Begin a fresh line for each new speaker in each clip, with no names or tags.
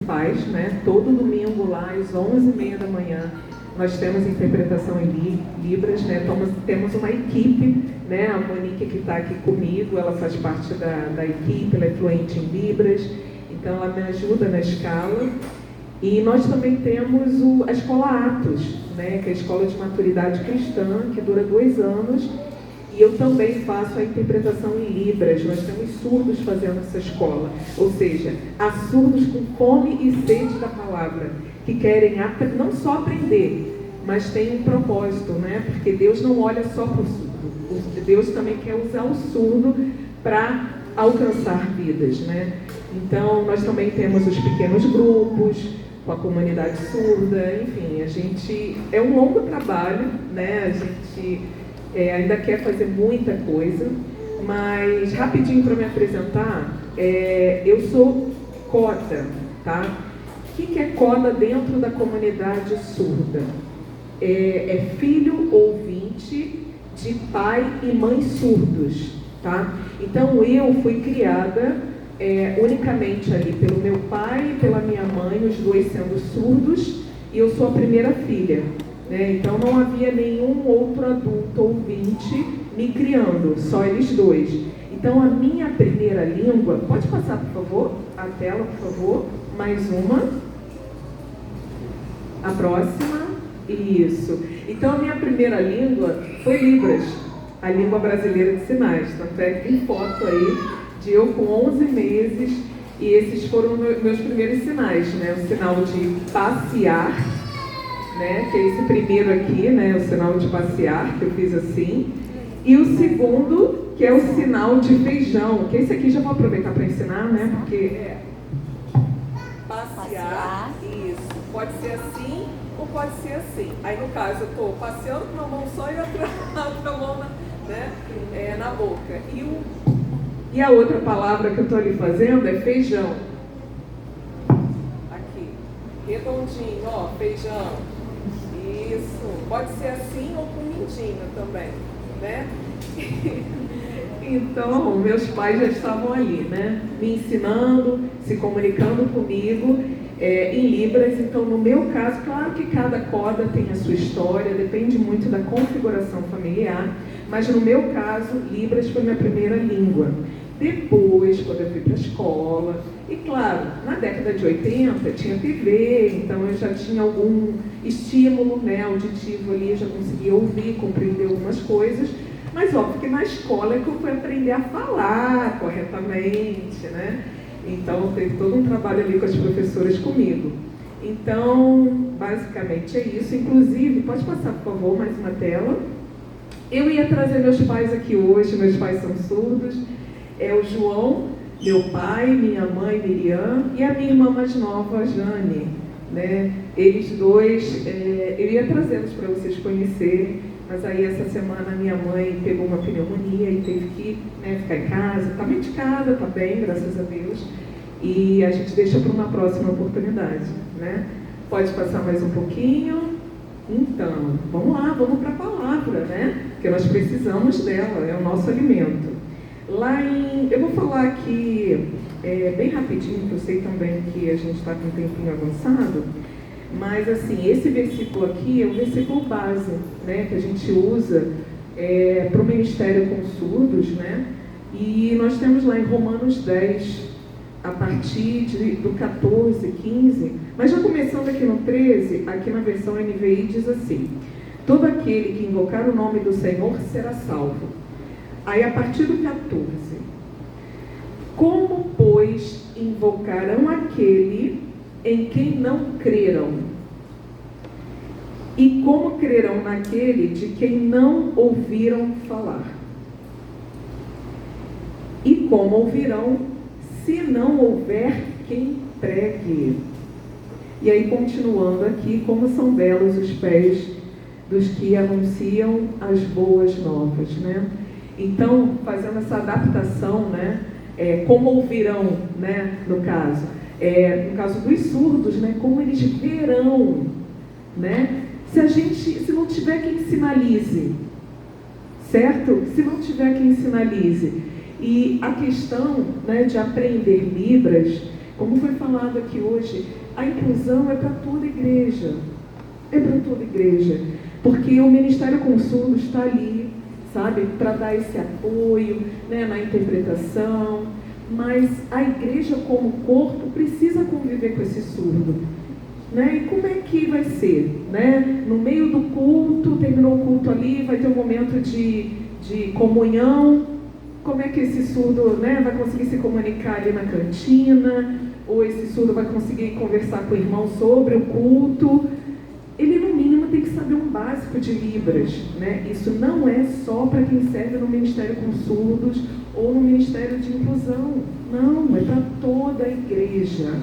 faz, né? Todo domingo lá às 11h30 da manhã nós temos interpretação em Libras, né? Temos uma equipe, né? A Monique que está aqui comigo, ela faz parte da equipe, ela é fluente em Libras, então ela me ajuda na escala. E nós também temos a Escola Atos, né? Que é a Escola de Maturidade Cristã, que dura 2 anos. E eu também faço a interpretação em Libras. Nós temos surdos fazendo essa escola. Ou seja, há surdos com fome e sede da palavra, que querem não só aprender, mas tem um propósito, né? Porque Deus não olha só para o surdo. Deus também quer usar o surdo para alcançar vidas, né? Então, nós também temos os pequenos grupos, com a comunidade surda, enfim, é um longo trabalho, né? A gente ainda quer fazer muita coisa, mas rapidinho para me apresentar, eu sou coda, tá? O que é coda dentro da comunidade surda? É filho ouvinte de pai e mãe surdos, tá? Então eu fui criada unicamente ali pelo meu pai e pela minha mãe, os dois sendo surdos, e eu sou a primeira filha. Então não havia nenhum outro adulto ouvinte me criando, só eles dois. Então a minha primeira língua, pode passar por favor, a tela por favor, mais uma, a próxima, isso. Então a minha primeira língua foi Libras, a língua brasileira de sinais, tanto é que tem foto aí de eu com 11 meses, e esses foram meus primeiros sinais, né? O sinal de passear, né, que é esse primeiro aqui, né, o sinal de passear, que eu fiz assim, e o segundo, que é o sinal de feijão, que esse aqui já vou aproveitar para ensinar, né, porque passear, isso, pode ser assim ou pode ser assim. Aí no caso eu estou passeando com uma mão só e outra mão na boca. E a outra palavra que eu estou ali fazendo é feijão. Aqui, redondinho, ó, feijão. Isso, pode ser assim ou com mindinho também, né? Então, meus pais já estavam ali, né? Me ensinando, se comunicando comigo em Libras. Então, no meu caso, claro que cada coda tem a sua história, depende muito da configuração familiar, mas no meu caso, Libras foi minha primeira língua. Depois, quando eu fui para a escola, e claro, na década de 80 tinha TV, então eu já tinha algum estímulo, né, auditivo ali, já conseguia ouvir, compreender algumas coisas, mas óbvio que na escola é que eu fui aprender a falar corretamente, né? Então teve todo um trabalho ali com as professoras comigo. Então, basicamente é isso. Inclusive, pode passar, por favor, mais uma tela. Eu ia trazer meus pais aqui hoje, meus pais são surdos. É o João, meu pai, minha mãe, Miriam, e a minha irmã mais nova, Jane, né? Eles dois, eu ia trazê-los para vocês conhecerem, mas aí essa semana minha mãe pegou uma pneumonia e teve que ficar em casa, está medicada, está bem, graças a Deus, e a gente deixa para uma próxima oportunidade, né? Pode passar mais um pouquinho. Então, vamos lá, vamos para a palavra, né? Porque nós precisamos dela, é o nosso alimento. Eu vou falar aqui bem rapidinho, que eu sei também que a gente está com um tempinho avançado, mas assim, esse versículo aqui é o versículo base, né, que a gente usa para o ministério com surdos, né, e nós temos lá em Romanos 10, a partir do 14, 15, mas já começando aqui no 13, aqui na versão NVI diz assim: todo aquele que invocar o nome do Senhor será salvo. Aí, a partir do 14, como, pois, invocarão aquele em quem não creram? E como crerão naquele de quem não ouviram falar? E como ouvirão, se não houver quem pregue? E aí, continuando aqui, como são belos os pés dos que anunciam as boas novas, né? Então, fazendo essa adaptação, né, como ouvirão, né, no caso dos surdos, né, como eles verão, né, se não tiver quem sinalize, certo? Se não tiver quem sinalize. E a questão, né, de aprender Libras Como foi falado aqui hoje, a inclusão é para toda igreja. É para toda igreja. Porque o Ministério com Surdos está ali, sabe, para dar esse apoio, né, na interpretação. Mas a igreja como corpo precisa conviver com esse surdo. Né? E como é que vai ser? Né? No meio do culto, terminou o culto ali, vai ter um momento de comunhão. Como é que esse surdo, né, vai conseguir se comunicar ali na cantina? Ou esse surdo vai conseguir conversar com o irmão sobre o culto? Ele, no mínimo, tem que saber um básico de Libras. Né? Isso não é só para quem serve no Ministério com Surdos ou no Ministério de Inclusão. Não, é para toda a igreja.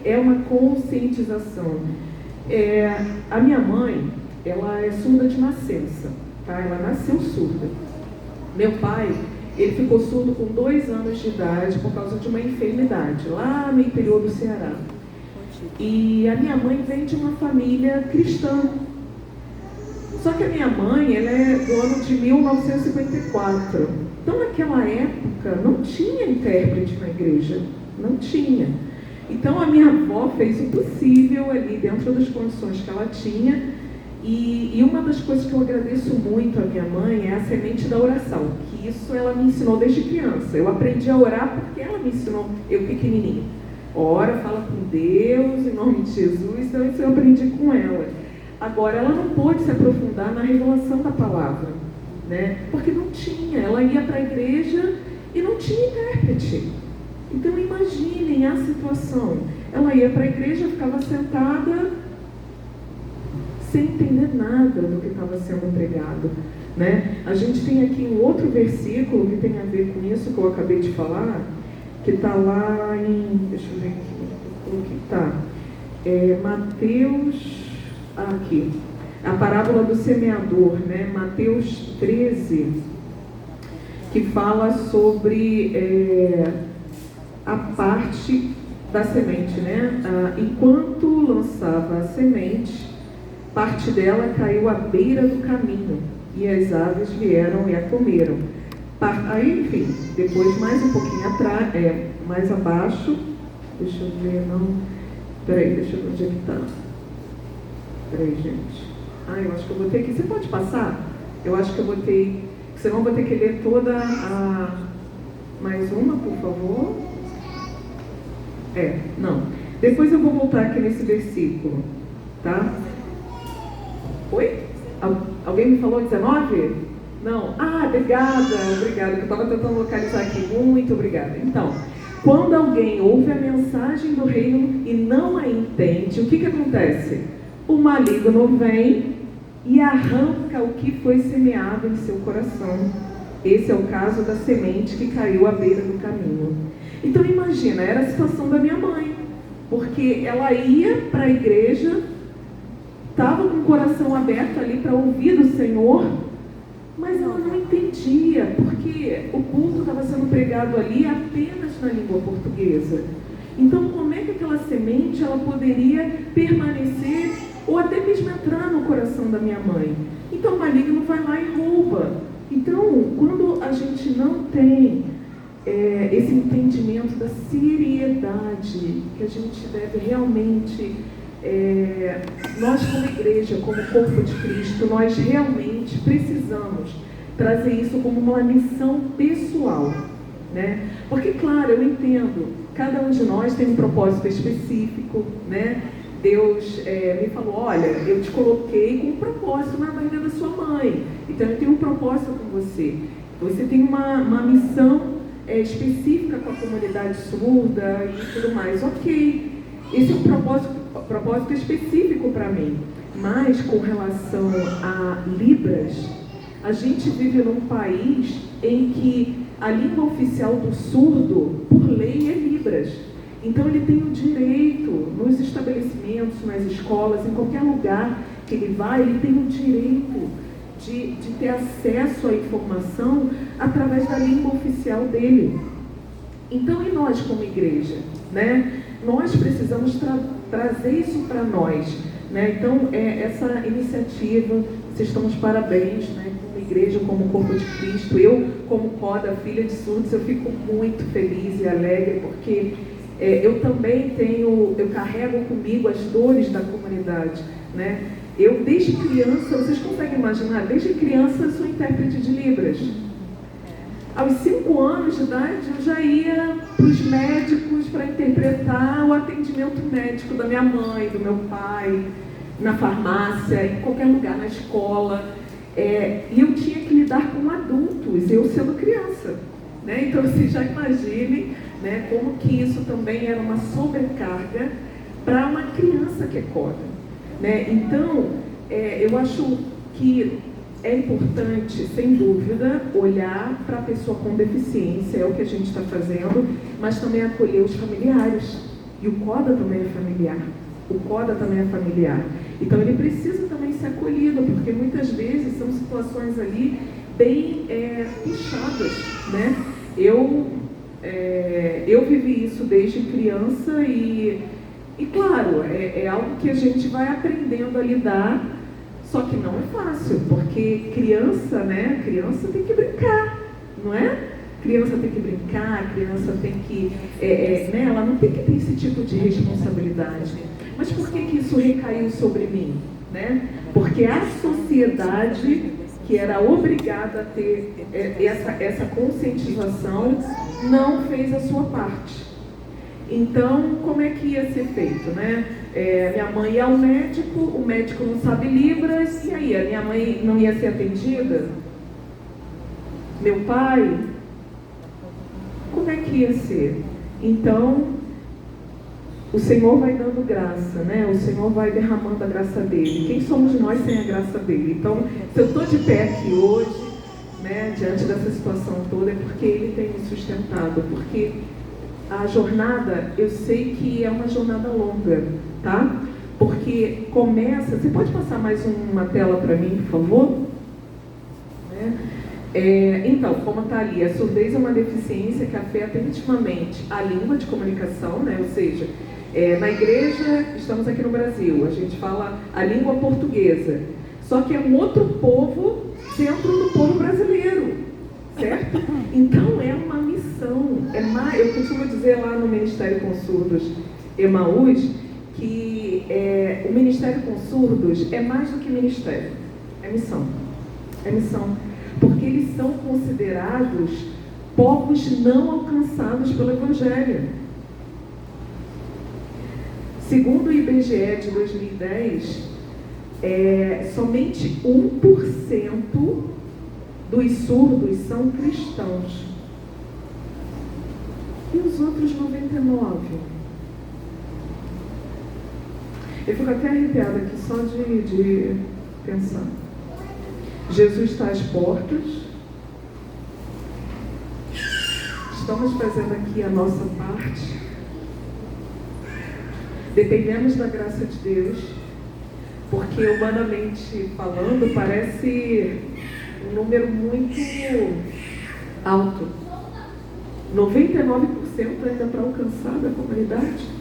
É uma conscientização. A minha mãe, ela é surda de nascença, tá? Ela nasceu surda. Meu pai, ele ficou surdo com 2 anos de idade por causa de uma enfermidade, lá no interior do Ceará. E a minha mãe vem de uma família cristã. Só que a minha mãe, ela é do ano de 1954. Então, naquela época, não tinha intérprete na igreja. Não tinha. Então, a minha avó fez o possível ali, dentro das condições que ela tinha. E uma das coisas que eu agradeço muito à minha mãe é a semente da oração. Que isso ela me ensinou desde criança. Eu aprendi a orar porque ela me ensinou, eu pequenininha. Ora, fala com Deus, em nome de Jesus. Então, isso eu aprendi com ela. Agora, ela não pôde se aprofundar na revelação da palavra, né? Porque não tinha. Ela ia para a igreja e não tinha intérprete. Então, imaginem a situação. Ela ia para a igreja, ficava sentada, sem entender nada do que estava sendo pregado, né? A gente tem aqui um outro versículo que tem a ver com isso que eu acabei de falar, que está lá em... Deixa eu ver aqui. Está. Mateus... aqui. A parábola do semeador, né? Mateus 13, que fala sobre... a parte da semente, né? Enquanto lançava a semente, parte dela caiu à beira do caminho e as aves vieram e a comeram. Aí, enfim, depois mais um pouquinho atrás, mais abaixo, deixa eu ver, não, peraí, deixa eu ver onde é que está. Peraí, gente. Eu acho que eu botei aqui, você pode passar? Eu acho que eu botei, senão eu vou ter que ler toda a... Mais uma, por favor. Não. Depois eu vou voltar aqui nesse versículo, tá? Oi? Alguém me falou 19? Não. Obrigada, que eu estava tentando localizar aqui. Muito obrigada. Então, quando alguém ouve a mensagem do reino e não a entende, o que acontece? O maligno vem e arranca o que foi semeado em seu coração. Esse é o caso da semente que caiu à beira do caminho. Então imagina, era a situação da minha mãe, porque ela ia para a igreja, estava com o coração aberto ali para ouvir do Senhor, mas ela não entendia, porque o culto estava sendo pregado ali apenas na língua portuguesa. Então como é que aquela semente ela poderia permanecer ou até mesmo entrar no coração da minha mãe? Então o maligno vai lá e rouba. Então, quando a gente não tem esse entendimento da seriedade que a gente deve realmente, nós como igreja, como corpo de Cristo, nós realmente precisamos trazer isso como uma missão pessoal, né? Porque, claro, eu entendo, cada um de nós tem um propósito específico, né? Deus me falou, olha, eu te coloquei com um propósito na barriga da sua mãe, então eu tenho um propósito com você. Você tem uma missão específica com a comunidade surda e tudo mais. Ok, esse é um propósito específico para mim. Mas com relação a Libras, a gente vive num país em que a língua oficial do surdo, por lei, é Libras. Então ele tem o direito, nos estabelecimentos, nas escolas, em qualquer lugar que ele vai, ele tem o direito de ter acesso à informação através da língua oficial dele. Então, e nós como igreja, né? Nós precisamos trazer isso para nós, né? Então, essa iniciativa, vocês estão de parabéns, né? Como igreja, como corpo de Cristo. Eu, como CODA, filha de surdos, eu fico muito feliz e alegre, porque eu também eu carrego comigo as dores da comunidade, né? Eu, desde criança, vocês conseguem imaginar, desde criança eu sou intérprete de Libras. Aos 5 anos de idade, eu já ia para os médicos para interpretar o atendimento médico da minha mãe, do meu pai, na farmácia, em qualquer lugar, na escola. E eu tinha que lidar com adultos, eu sendo criança, né? Então, vocês já imaginem, né, como que isso também era uma sobrecarga para uma criança que é coda, né? Então, eu acho que é importante, sem dúvida, olhar para a pessoa com deficiência, é o que a gente está fazendo, mas também acolher os familiares. E o CODA também é familiar. O CODA também é familiar. Então, ele precisa também ser acolhido, porque muitas vezes são situações ali bem puxadas, né? Eu vivi isso desde criança e claro, é algo que a gente vai aprendendo a lidar, só que não é fácil, porque criança, né? Criança tem que brincar, não é? Criança tem que brincar, criança tem que... né? Ela não tem que ter esse tipo de responsabilidade. Mas por que isso recaiu sobre mim, né? Porque a sociedade, que era obrigada a ter essa conscientização, não fez a sua parte. Então, como é que ia ser feito, né? Minha mãe ia ao médico, o médico não sabe Libras, e aí, a minha mãe não ia ser atendida? Meu pai? Como é que ia ser? Então, o Senhor vai dando graça, né? O Senhor vai derramando a graça dele. Quem somos nós sem a graça dele? Então, se eu estou de pé aqui hoje, né, diante dessa situação toda, é porque ele tem me sustentado, porque a jornada, eu sei que é uma jornada longa, tá? Porque começa... Você pode passar mais uma tela para mim, por favor? Então, como está ali, a surdez é uma deficiência que afeta intimamente a língua de comunicação, né? Ou seja, na igreja, estamos aqui no Brasil, a gente fala a língua portuguesa, só que é um outro povo dentro do povo brasileiro, certo? Então é uma missão, eu costumo dizer lá no Ministério com Surdos Emaús, que o Ministério com Surdos é mais do que ministério, é missão, porque eles são considerados povos não alcançados pelo Evangelho. Segundo o IBGE de 2010, somente 1% dos surdos são cristãos. E os outros 99%? Eu fico até arrepiada aqui só de pensar. Jesus está às portas. Estamos fazendo aqui a nossa parte. Dependemos da graça de Deus, porque humanamente falando parece um número muito alto. 99% ainda para alcançar da comunidade.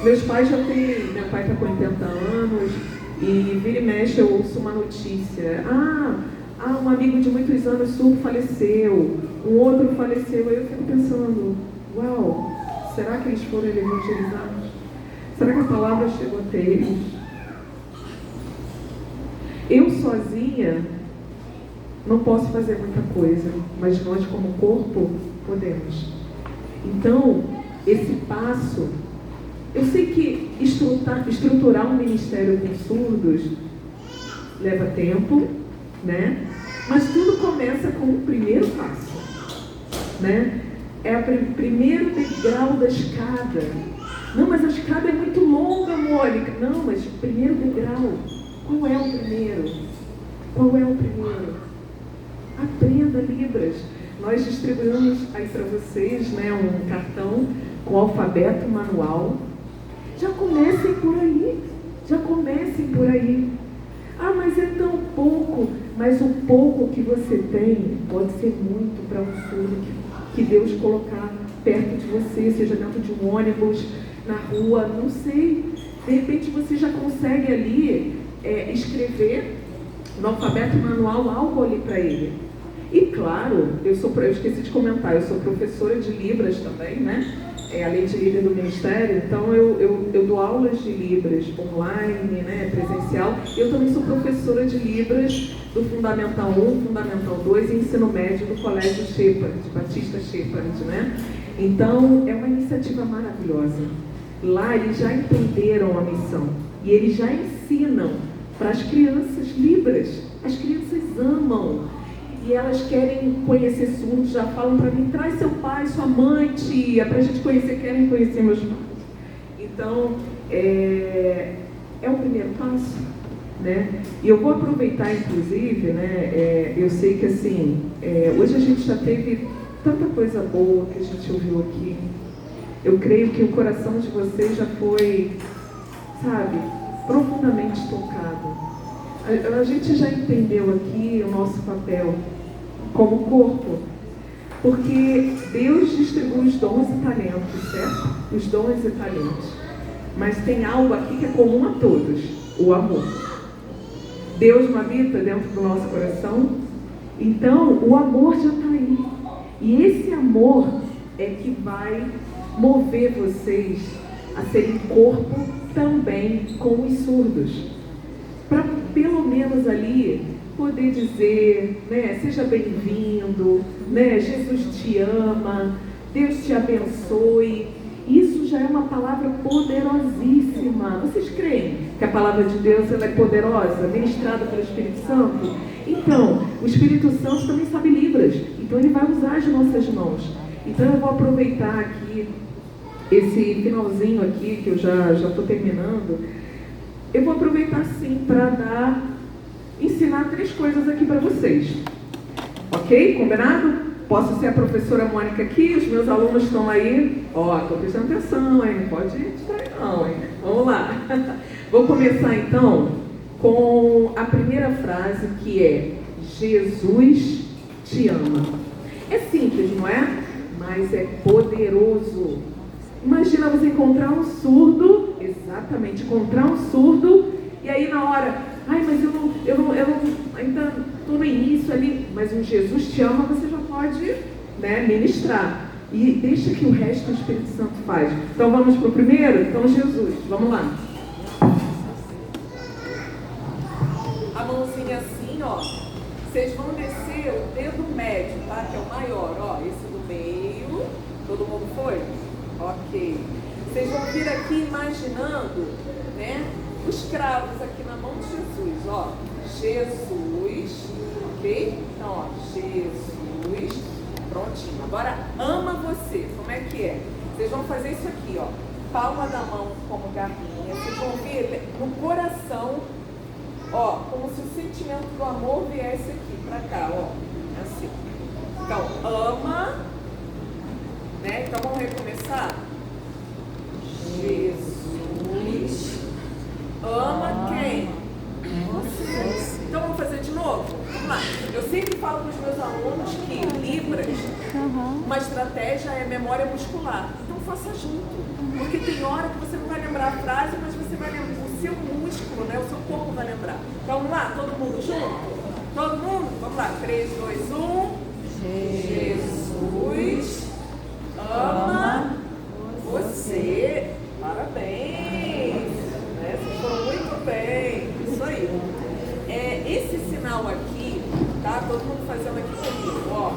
Meus pais meu pai está com 80 anos e vira e mexe eu ouço uma notícia. Um amigo de muitos anos surdo faleceu, um outro faleceu. Aí eu fico pensando, uau, será que eles foram evangelizados? Será que a palavra chegou até eles? Eu sozinha não posso fazer muita coisa, mas nós como corpo podemos. Então, esse passo, eu sei que estruturar um ministério com surdos leva tempo, né? Mas tudo começa com o primeiro passo, né? É o primeiro degrau da escada. Não, mas a escada é muito longa, Mônica. Não, mas o primeiro degrau. Qual é o primeiro? Aprenda Libras. Nós distribuímos aí para vocês, né, um cartão com alfabeto manual. Já comecem por aí. Mas é tão pouco. Mas o pouco que você tem pode ser muito para um surdo que Deus colocar perto de você, seja dentro de um ônibus, na rua, não sei. De repente você já consegue ali escrever no alfabeto manual algo ali para ele. E claro, eu esqueci de comentar, eu sou professora de Libras também, né? além de líder do ministério, então eu dou aulas de Libras online, né, presencial. Eu também sou professora de Libras do Fundamental 1, Fundamental 2 e Ensino Médio do Colégio Shepherd, Batista Shepherd, né? Então, é uma iniciativa maravilhosa. Lá eles já entenderam a missão e eles já ensinam para as crianças Libras. As crianças amam. E elas querem conhecer surdos, já falam para mim, traz seu pai, sua mãe, tia, para a gente conhecer, querem conhecer meus pais. Então, é o primeiro passo, né? E eu vou aproveitar, inclusive, né, eu sei que, assim, hoje a gente já teve tanta coisa boa que a gente ouviu aqui. Eu creio que o coração de vocês já foi, sabe, profundamente tocado. A gente já entendeu aqui o nosso papel como corpo, porque Deus distribui os dons e talentos, certo? Os dons e talentos. Mas tem algo aqui que é comum a todos, o amor. Deus não habita dentro do nosso coração, então o amor já está aí. E esse amor é que vai mover vocês a serem corpo também com os surdos. Para pelo menos ali poder dizer, né, seja bem-vindo, né, Jesus te ama, Deus te abençoe. Isso já é uma palavra poderosíssima. Vocês creem que a palavra de Deus ela é poderosa, ministrada pelo Espírito Santo? Então, o Espírito Santo também sabe Libras, então ele vai usar as nossas mãos. Então eu vou aproveitar aqui esse finalzinho aqui, que eu já estou terminando. Eu vou aproveitar sim para ensinar 3 coisas aqui para vocês. Ok? Combinado? Posso ser a professora Mônica aqui, os meus alunos estão aí. Ó, estou prestando atenção, hein? Não pode distrair não, hein? Vamos lá. Vou começar então com a primeira frase, que é: Jesus te ama. É simples, não é? Mas é poderoso. Imagina você encontrar um surdo, exatamente, encontrar um surdo, e aí na hora, ai, mas eu não ainda estou no início ali, mas um Jesus te ama, você já pode, né, ministrar. E deixa que o resto do Espírito Santo faz. Então vamos para o primeiro? Então Jesus, vamos lá. A mãozinha assim, ó. Vocês vão descer o dedo médio, tá? Que é o maior, ó. Esse do meio. Todo mundo foi? Ok. Vocês vão vir aqui imaginando, né, os cravos aqui na mão de Jesus, ó. Jesus, ok? Então, ó, Jesus. Prontinho. Agora, ama você. Como é que é? Vocês vão fazer isso aqui, ó. Palma da mão como garrinha. Vocês vão ver no coração, ó, como se o sentimento do amor viesse aqui pra cá, ó. Assim. Então, ama, né? Então, vamos recomeçar? Jesus ama quem? Você. Então, vamos fazer de novo? Vamos lá. Eu sempre falo para os meus alunos que Libras, uma estratégia é memória muscular. Então, faça junto. Porque tem hora que você não vai lembrar a frase, mas você vai lembrar o seu músculo, né? O seu corpo vai lembrar. Então, vamos lá, todo mundo junto? Todo mundo? Vamos lá, 3, 2, 1. Jesus ama você. Parabéns. Né? Vocês foram muito bem. Isso aí. Esse sinal aqui, tá? Todo mundo fazendo aqui comigo, ó.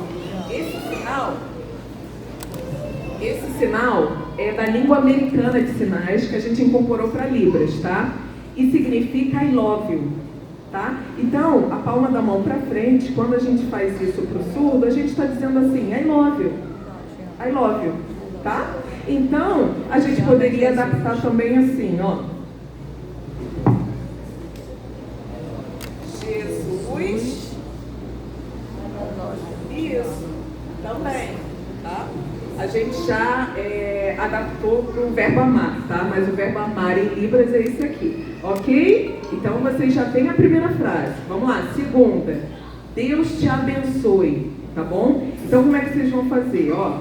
Esse sinal é da língua americana de sinais que a gente incorporou para Libras, tá? E significa I love you, tá? Então, a palma da mão para frente, quando a gente faz isso pro surdo, a gente está dizendo assim, I love you. I love you, tá? Então, a gente poderia adaptar também assim, ó. Jesus. Isso, também, tá? A gente já adaptou para o verbo amar, tá? Mas o verbo amar em Libras é esse aqui, ok? Então vocês já têm a primeira frase. Vamos lá, segunda. Deus te abençoe, tá bom? Então como é que vocês vão fazer, ó?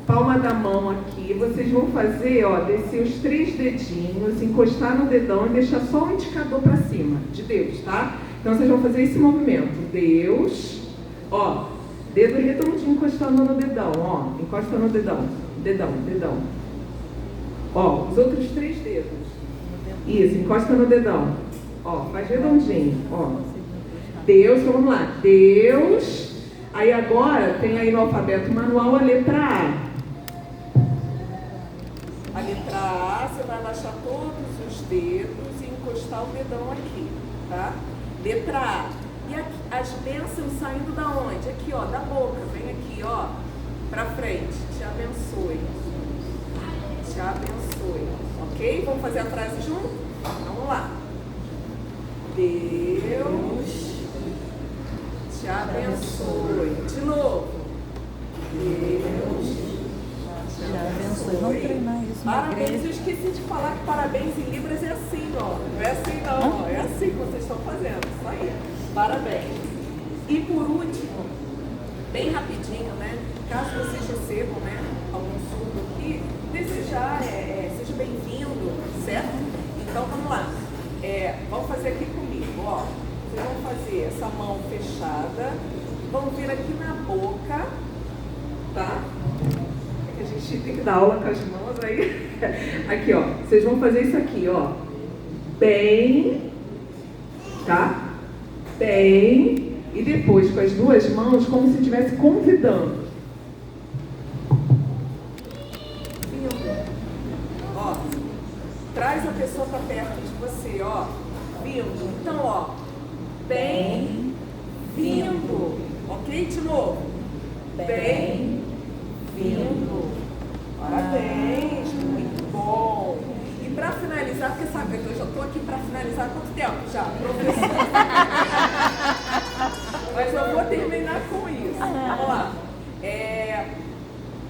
Palma da mão aqui, vocês vão fazer, ó, descer os 3 dedinhos, encostar no dedão e deixar só o indicador para cima, de Deus, tá? Então vocês vão fazer esse movimento. Deus, ó, dedo redondinho encostando no dedão, ó. Encosta no dedão. Dedão, dedão. Ó, os outros 3 dedos. Isso, encosta no dedão. Ó, faz redondinho. Ó. Deus, vamos lá. Deus. Aí agora tem aí no alfabeto manual a letra A. A letra A, você vai abaixar todos os dedos e encostar o dedão aqui, tá? Letra A. E aqui, as bênçãos saindo da onde? Aqui, ó, da boca. Vem aqui, ó, pra frente. Te abençoe. Te abençoe. Ok? Vamos fazer a frase junto? Vamos lá. Deus te abençoe. De novo. Deus te abençoe.
Vamos treinar isso.
Parabéns. Eu esqueci de falar que parabéns em Libras é assim, ó. Não é assim não, ó. É assim que vocês estão fazendo. Isso aí. Parabéns. E por último, bem rapidinho, né? Caso vocês recebam, né, algum surdo aqui, desejar, seja bem-vindo, certo? Então vamos lá. Vamos fazer aqui comigo, ó. Vocês vão fazer essa mão fechada, vão vir aqui na boca, tá? É que a gente tem que dar aula com as mãos aí. Aqui, ó. Vocês vão fazer isso aqui, ó. Bem, tá? Bem, e depois com as 2 mãos, como se estivesse convidando. Ó, traz a pessoa para perto de você, ó. Vindo. Então, ó, bem, vindo. Ok? De novo. Bem, vindo. Parabéns, muito bom. E para finalizar, porque sabe que eu já estou aqui para finalizar há quanto tempo já, professor? Mas eu vou terminar com isso. Vamos lá.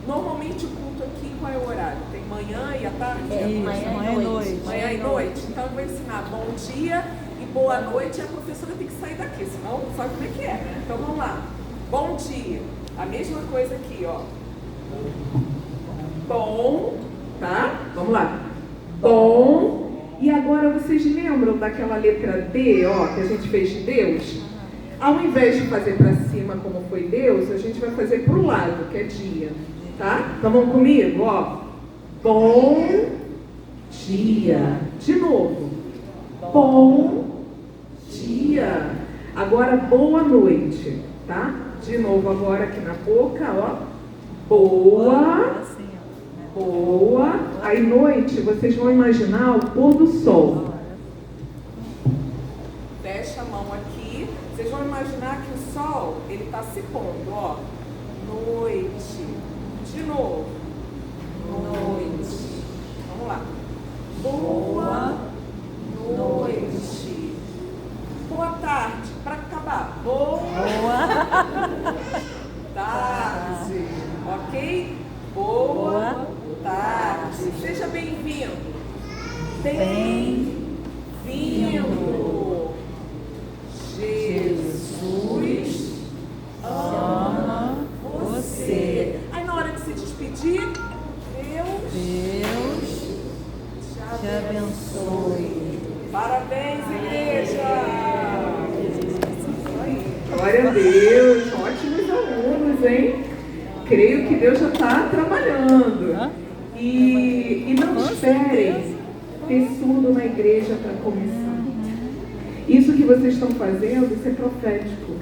Normalmente o culto aqui, qual é o horário? Tem manhã e à tarde?
Manhã e noite.
Manhã e noite. Então eu vou ensinar bom dia e boa noite. E a professora tem que sair daqui, senão não sabe como é que é, né? Então vamos lá. Bom dia. A mesma coisa aqui, ó. Bom, tá? Vamos lá. Bom. E agora vocês lembram daquela letra D, ó, que a gente fez de Deus? Ao invés de fazer para cima como foi Deus, a gente vai fazer para o lado, que é dia, tá? Então vamos comigo, ó. Bom dia. De novo. Bom dia. Agora boa noite, tá? De novo agora aqui na boca, ó. Boa. Boa. Aí noite, vocês vão imaginar o pôr do sol. Fecha a mão aqui. Vocês vão imaginar que o sol, ele está se pondo, ó. Noite. De novo. Noite. Vamos lá. Boa noite. Boa tarde. Para acabar. Boa tarde. Ok? Boa tarde. Seja bem-vindo. Bem-vindo. Jesus ama você. Aí na hora de se despedir, Deus te abençoe. Parabéns, igreja! Glória a Deus! Ótimos alunos, hein? Creio que Deus já está trabalhando. E não esperem ter surdo na igreja para começar. Isso que vocês estão fazendo, isso é profético.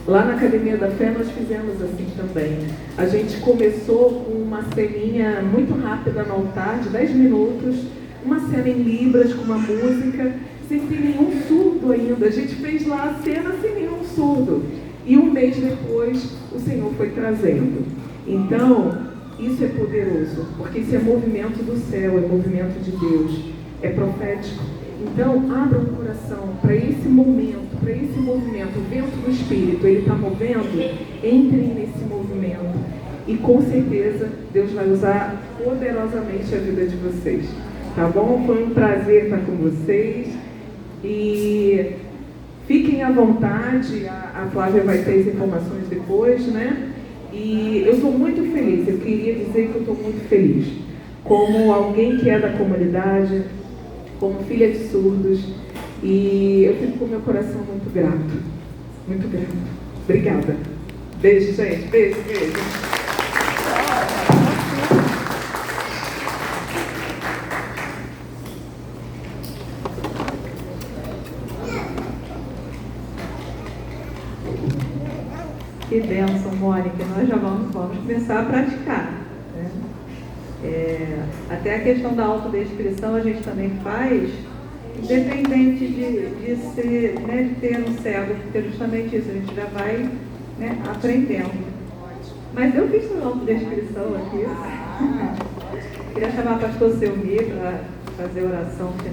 Lá na Academia da Fé nós fizemos assim também. A gente começou com uma ceninha muito rápida no altar, de 10 minutos, uma cena em Libras com uma música, sem ter nenhum surdo ainda. A gente fez lá a cena sem nenhum surdo. E um mês depois o Senhor foi trazendo. Então, isso é poderoso, porque isso é movimento do céu, é movimento de Deus, é profético. Então, abra o coração para esse momento, para esse movimento. O vento do Espírito, ele está movendo. Entrem nesse movimento. E com certeza, Deus vai usar poderosamente a vida de vocês. Tá bom? Foi um prazer estar com vocês. E fiquem à vontade. A Flávia vai ter as informações depois, né? E eu estou muito feliz. Eu queria dizer que eu estou muito feliz. Como alguém que é da comunidade, como filha de surdos, e eu fico com o meu coração muito grato. Muito grato. Obrigada. Beijo, gente. Beijo, beijo.
Que bênção, Mônica. Nós já vamos começar a praticar, né? Até a questão da autodescrição a gente também faz, independente de ser, né, de ter um cego, porque justamente isso, a gente já vai, né, aprendendo. Mas eu fiz uma autodescrição aqui. Queria chamar o pastor Selmi para fazer a oração final.